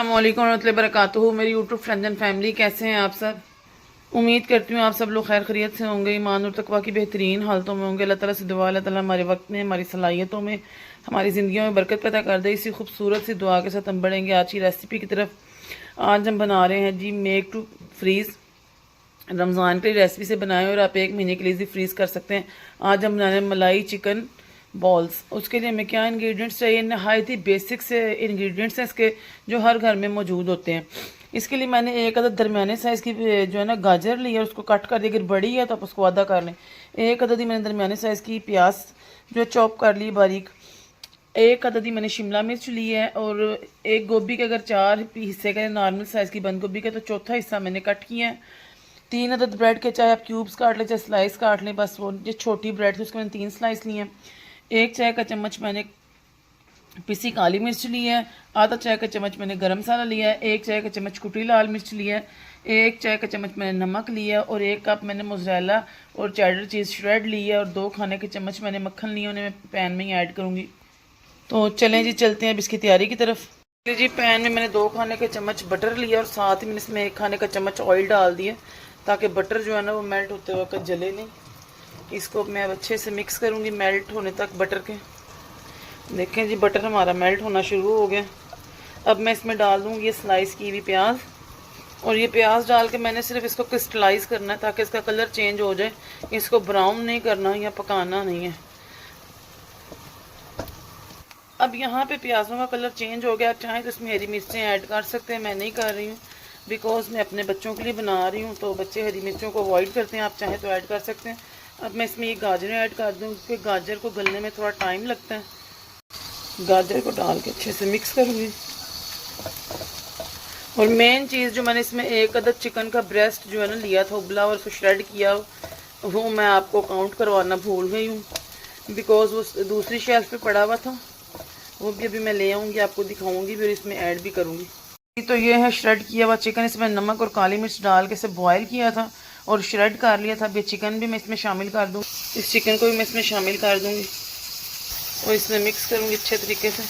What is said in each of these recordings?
अस्सलाम वालेकुम रहमतुल्लाहि वबरकातुहू। मेरी यूट्यूब फ्रेंड्स एंड फैमिली, कैसे हैं आप सब। उम्मीद करती हूँ आप सब लोग खैर खैरियत से होंगे, ईमान और तकवा की बेहतरीन हालतों में होंगे। अल्लाह ताला से दुआ, अल्लाह ताला हमारे वक्त में, हमारी सलाहियतों में, हमारी ज़िंदगियों में बरकत पैदा कर दे। इसी खूबसूरत सी दुआ के साथ हम बढ़ेंगे आज की रेसिपी की तरफ। आज हम बना रहे हैं जी मेक टू फ्रीज़। रमज़ान के लिए रेसिपी से बनाएं और आप 1 महीने के लिए फ्रीज़ कर सकते हैं। आज हम बना रहे हैं मलाई चिकन बॉल्स। उसके लिए हमें क्या इंग्रेडिएंट्स चाहिए, नहायत ही बेसिक से इंग्रेडिएंट्स हैं इसके, जो हर घर में मौजूद होते हैं। इसके लिए मैंने एक अदद दरमियाने साइज़ की जो है ना गाजर ली है, उसको कट कर दी। अगर बड़ी है तो आप उसको आधा कर लें। एक अदद ही मैंने दरमियाने साइज़ की प्याज जो चॉप कर ली बारीक। एक अदद ही मैंने शिमला मिर्च ली है। और एक गोभी के अगर 4 हिस्से करें नॉर्मल साइज़ की बंद गोभी के, तो चौथा हिस्सा मैंने कट किया है। 3 अदद ब्रेड के, चाहे आप क्यूब्स काट लें चाहे स्लाइस काट लें, बस वो जो छोटी ब्रेड थी उसके मैंने 3 स्लाइस लिए हैं। 1 चाय का चम्मच मैंने पिसी काली मिर्च ली है। आधा चाय का चम्मच मैंने गरम मसाला लिया है। 1 चाय का चम्मच कुटी लाल मिर्च लिया है। 1 चाय का चम्मच मैंने नमक लिया है। और 1 कप मैंने मोज़रेला और चेडर चीज़ श्रेड ली है। और 2 खाने के चम्मच मैंने मक्खन लिया, उन्हें मैं पैन में ही ऐड करूँगी। तो चलें जी, चलते हैं अब इसकी तैयारी की तरफ। जी, पैन में मैंने 2 खाने के चम्मच बटर लिया और साथ ही मैंने इसमें 1 खाने का चम्मच ऑयल डाल दिया, ताकि बटर जो है ना वो मेल्ट होते वक्त जले नहीं। इसको मैं अब अच्छे से मिक्स करूँगी मेल्ट होने तक बटर के। देखें जी, बटर हमारा मेल्ट होना शुरू हो गया। अब मैं इसमें डाल दूँगी ये स्लाइस की हुई प्याज। और ये प्याज डाल के मैंने सिर्फ इसको क्रिस्टलाइज करना है, ताकि इसका कलर चेंज हो जाए। इसको ब्राउन नहीं करना या पकाना नहीं है। अब यहाँ पे प्याज़ों का कलर चेंज हो गया। आप चाहें तो इसमें हरी मिर्चें ऐड कर सकते हैं, मैं नहीं कर रही हूँ बिकॉज मैं अपने बच्चों के लिए बना रही हूँ, तो बच्चे हरी मिर्चों को अवॉइड करते हैं। आप चाहें तो ऐड कर सकते हैं। अब मैं इसमें ये गाजरें ऐड कर दूँ, क्योंकि गाजर को गलने में थोड़ा टाइम लगता है। गाजर को डाल के अच्छे से मिक्स करूँगी। और मेन चीज़ जो मैंने इसमें 1 अदद चिकन का ब्रेस्ट जो है ना लिया था उबला और उसको श्रेड किया, वो मैं आपको काउंट करवाना भूल गई हूँ, बिकॉज वो दूसरी शेल्फ पे पड़ा हुआ था। वो भी अभी मैं ले आऊँगी, आपको दिखाऊँगी भी और इसमें ऐड भी करूँगी। तो ये है श्रेड किया हुआ चिकन। इसमें नमक और काली मिर्च डाल के इसे बॉयल किया था और श्रेड कर लिया था। अब ये चिकन भी मैं इसमें शामिल कर दूँ, इस चिकन को भी मैं इसमें शामिल कर दूँगी और इसमें मिक्स करूँगी अच्छे तरीके से।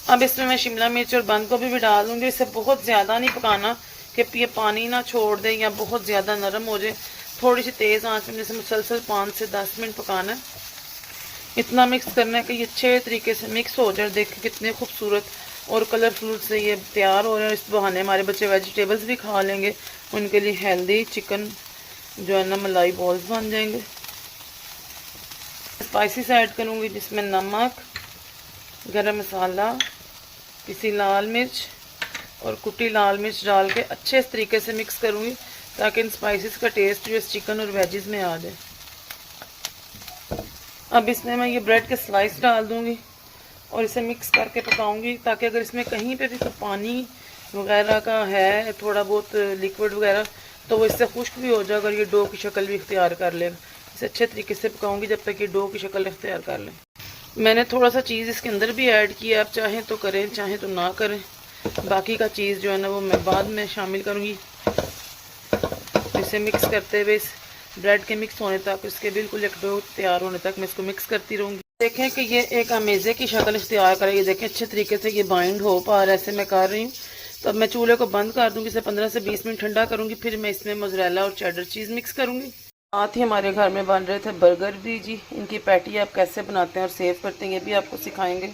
अब इसमें मैं शिमला मिर्च और बंद गोभी भी डाल दूँगी। इसे बहुत ज़्यादा नहीं पकाना कि ये पानी ना छोड़ दे या बहुत ज़्यादा नरम हो जाए। थोड़ी सी तेज़ आंच में जैसे मुसलसल 5 से 10 मिनट पकाना है। इतना मिक्स करना है कि ये अच्छे तरीके से मिक्स हो जाए। देखिए कितने खूबसूरत और कलरफुल से ये तैयार हो रहे हैं। इस बहाने हमारे बच्चे वेजिटेबल्स भी खा लेंगे, उनके लिए हेल्दी चिकन जो है ना मलाई बॉल्स बन जाएंगे। स्पाइसेस ऐड करूँगी, जिसमें नमक, गरम मसाला, पिसी लाल मिर्च और कुटी लाल मिर्च डाल के अच्छे तरीके से मिक्स करूँगी, ताकि इन स्पाइसेस का टेस्ट जो इस चिकन और वेजिस में आ जाए। अब इसमें मैं ये ब्रेड के स्लाइस डाल दूँगी और इसे मिक्स करके पकाऊँगी, ताकि अगर इसमें कहीं पे भी तो पानी वगैरह का है, थोड़ा बहुत लिक्विड वगैरह, तो वो इससे खुश्क भी हो जाए अगर ये डो की शक्ल भी इख्तियार कर लेगा। इसे अच्छे तरीके से पकाऊँगी जब तक ये डो की शक्ल इख्तियार कर ले। मैंने थोड़ा सा चीज़ इसके अंदर भी ऐड किया, आप चाहें तो करें चाहें तो ना करें। बाकी का चीज़ जो है ना वो मैं बाद में शामिल करूँगी। इसे मिक्स करते हुए इस ब्रेड के मिक्स होने तक, इसके बिल्कुल एक डो तैयार होने तक मैं इसको मिक्स करती रहूँगी। देखें कि ये एक अमेज़े की शक्ल इख्तियार करेगी। देखें अच्छे तरीके से ये बाइंड हो पा रहा है, ऐसे मैं कर रही हूँ। तो अब मैं चूल्हे को बंद कर दूँगी, इसे 15 से 20 मिनट ठंडा करूँगी। फिर मैं इसमें मोज़रेला और चेडर चीज़ मिक्स करूँगी। साथ ही हमारे घर में बन रहे थे बर्गर भी जी। इनकी पैटी आप कैसे बनाते हैं और सेव करते हैं, ये भी आपको सिखाएंगे।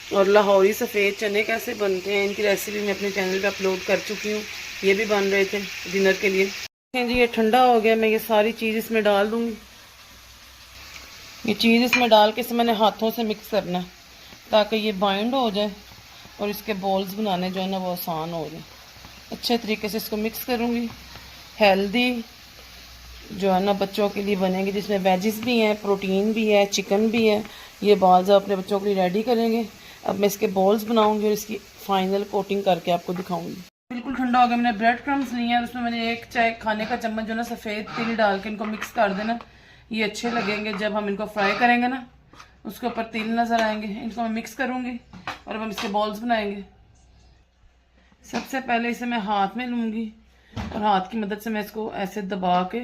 और लाहौरी सफ़ेद चने कैसे बनते हैं, इनकी रेसिपी मैं अपने चैनल पे अपलोड कर चुकी हूँ। ये भी बन रहे थे डिनर के लिए। जी, ये ठंडा हो गया। मैं ये सारी चीज़ इसमें डाल दूँगी। ये चीज़ इसमें डाल के इसे मैंने हाथों से मिक्स करना है, ताकि ये बाइंड हो जाए और इसके बॉल्स बनाने जो है ना वो आसान हो जाए। अच्छे तरीके से इसको मिक्स करूँगी। हेल्दी जो है ना बच्चों के लिए बनेंगे, जिसमें वेजिस भी हैं, प्रोटीन भी है, चिकन भी है। ये बॉल्स अपने बच्चों के लिए रेडी करेंगे। अब मैं इसके बॉल्स बनाऊंगी और इसकी फाइनल कोटिंग करके आपको दिखाऊंगी। बिल्कुल ठंडा हो गया। मैंने ब्रेड क्रम्स लिए हैं, उसमें मैंने 1 चाय खाने का चम्मच जो ना सफ़ेद तिल डाल के इनको मिक्स कर देना। ये अच्छे लगेंगे जब हम इनको फ्राई करेंगे ना, उसके ऊपर तिल नज़र आएंगे। इनको मैं मिक्स करूँगी और अब हम इसके बॉल्स बनाएंगे। सबसे पहले इसे मैं हाथ में लूँगी और हाथ की मदद से मैं इसको ऐसे दबा के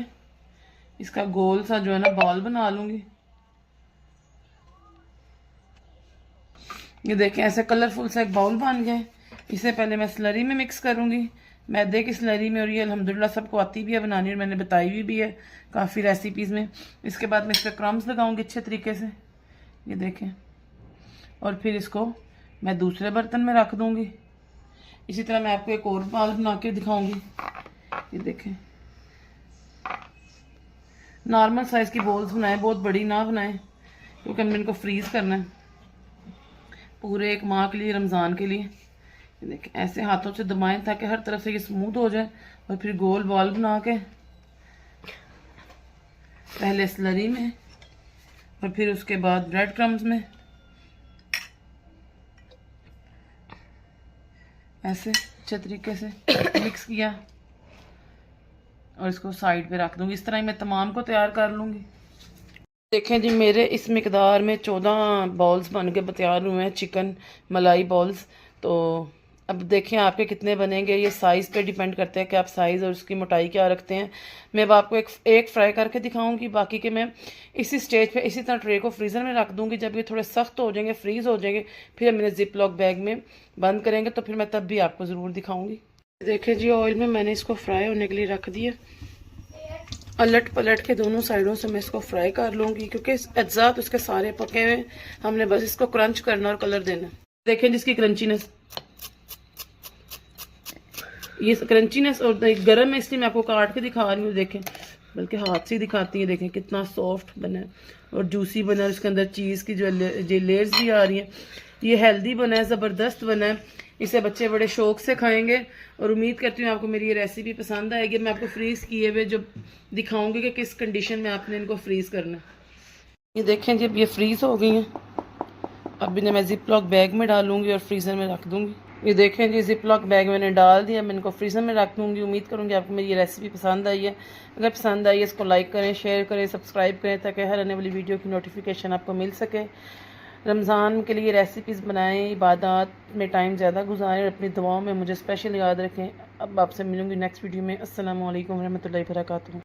इसका गोल सा जो है ना बॉल बना लूँगी। ये देखें ऐसे कलरफुल सा एक बाउल बन गया है। इसे पहले मैं स्लरी में मिक्स करूँगी, मैदे की स्लरी में, और ये अल्हम्दुलिल्लाह सबको आती भी है बनानी और मैंने बताई भी है काफ़ी रेसिपीज़ में। इसके बाद मैं इस पर क्रम्स लगाऊँगी अच्छे तरीके से, ये देखें, और फिर इसको मैं दूसरे बर्तन में रख दूँगी। इसी तरह मैं आपको एक और बाल बना के दिखाऊँगी। ये देखें, नॉर्मल साइज़ की बॉल्स बनाएं, बहुत बड़ी ना बनाएं, क्योंकि हमने इनको फ्रीज़ करना है पूरे एक माह के लिए, रमज़ान के लिए। देखिए ऐसे हाथों से दबाएं ताकि हर तरफ से ये स्मूथ हो जाए, और फिर गोल बॉल बना के पहले स्लरी में और फिर उसके बाद ब्रेड क्रम्स में ऐसे अच्छे तरीके से मिक्स किया और इसको साइड पे रख दूंगी। इस तरह ही मैं तमाम को तैयार कर लूँगी। देखें जी, मेरे इस मिकदार में 14 बॉल्स बन के तैयार हुए हैं, चिकन मलाई बॉल्स। तो अब देखें आपके कितने बनेंगे, ये साइज़ पे डिपेंड करते हैं कि आप साइज़ और उसकी मोटाई क्या रखते हैं। मैं अब आपको एक फ्राई करके दिखाऊंगी, बाकी के मैं इसी स्टेज पे इसी तरह ट्रे को फ्रीज़र में रख दूंगी। जब ये थोड़े सख्त हो जाएंगे, फ्रीज़ हो जाएंगे, फिर मैंने जिप लॉक बैग में बंद करेंगे, तो फिर मैं तब भी आपको ज़रूर दिखाऊँगी। देखें जी, ऑयल में मैंने इसको फ्राई होने के लिए रख दिया। अलट पलट के दोनों साइडों से मैं इसको फ्राई कर लूँगी, क्योंकि अज्जात उसके सारे पके हुए, हमने बस इसको क्रंच करना और कलर देना। देखें जिसकी क्रंचीनेस, ये क्रंचीनेस और गर्म है इसलिए मैं आपको काट के दिखा रही हूँ। देखें, बल्कि हाथ से ही दिखाती है। देखें कितना सॉफ्ट बना है और जूसी बना है, उसके अंदर चीज़ की जो लेयर्स भी आ रही हैं। ये हेल्दी बना है, ज़बरदस्त बना है, इसे बच्चे बड़े शौक से खाएंगे और उम्मीद करती हूँ आपको मेरी ये रेसिपी पसंद आएगी। मैं आपको फ्रीज़ किए हुए जो दिखाऊंगी कि किस कंडीशन में आपने इनको फ्रीज़ करना है। ये देखें जब ये फ्रीज़ हो गई हैं, अब इन्हें मैं जिप लॉक बैग में डालूंगी और फ्रीज़र में रख दूंगी। ये देखें जी, जिप लॉक बैग मैंने डाल दिया, मैं इनको फ्रीज़र में रख दूंगी। उम्मीद करूँगी आपको मेरी ये रेसिपी पसंद आई है। अगर पसंद आई है इसको लाइक करें, शेयर करें, सब्सक्राइब करें, ताकि हर आने वाली वीडियो की नोटिफिकेशन आपको मिल सके। रमज़ान के लिए रेसिपीज़ बनाएं, इबादत में टाइम ज़्यादा गुजारें और अपनी दुआओं में मुझे स्पेशल याद रखें। अब आपसे मिलूंगी नेक्स्ट वीडियो में। अस्सलामु अलैकुम रहमतुल्लाहि व बरकातुहू।